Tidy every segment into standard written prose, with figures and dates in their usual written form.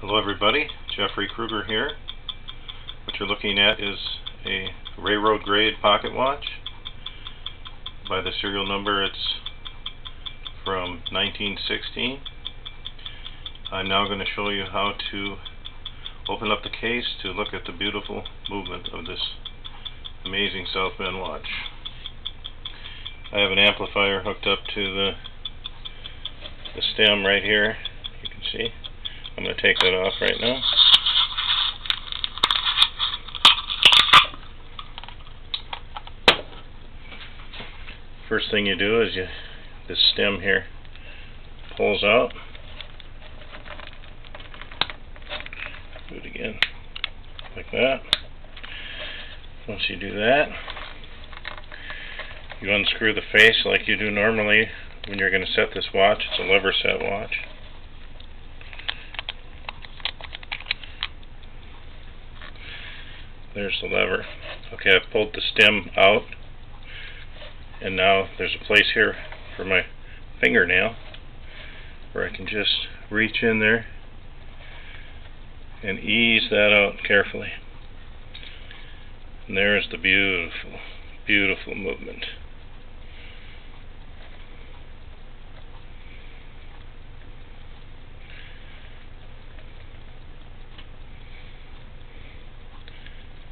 Hello everybody, Jeffery Krueger here. What you're looking at is a railroad grade pocket watch. By the serial number, it's from 1916. I'm now going to show you how to open up the case to look at the beautiful movement of this amazing South Bend watch. I have an amplifier hooked up to the stem right here. You can see. I'm going to take that off right now. First thing you do is this stem here pulls out. Do it again, like that. Once you do that, you unscrew the face like you do normally when you're going to set this watch. It's a lever set watch. There's the lever. Okay, I've pulled the stem out, and now there's a place here for my fingernail where I can just reach in there and ease that out carefully. And there's the beautiful, beautiful movement.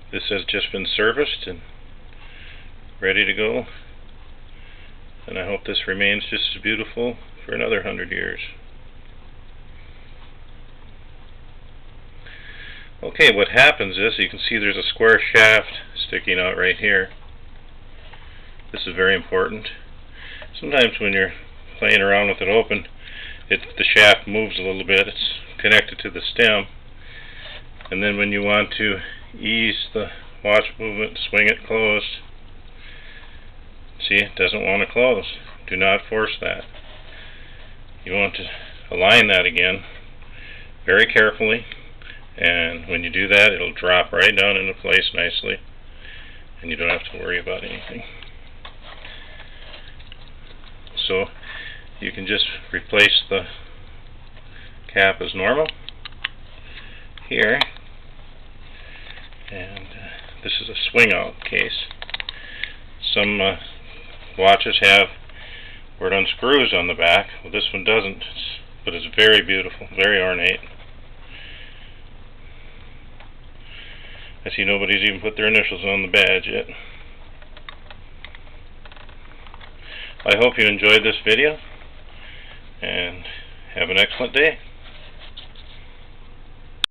This has just been serviced and ready to go, and I hope this remains just as beautiful for another 100 years. Okay, what happens is, you can see there's a square shaft sticking out right here. This is very important. Sometimes when you're playing around with it open, the shaft moves a little bit. It's connected to the stem, and then when you want to ease the watch movement, swing it closed. See, it doesn't want to close. Do not force that. You want to align that again very carefully, and when you do that, it'll drop right down into place nicely, and you don't have to worry about anything. So you can just replace the cap as normal here. And this is a swing out case. Some watches have where it unscrews on the back. Well, this one doesn't, but it's very beautiful, very ornate. I see nobody's even put their initials on the badge yet. I hope you enjoyed this video, and have an excellent day.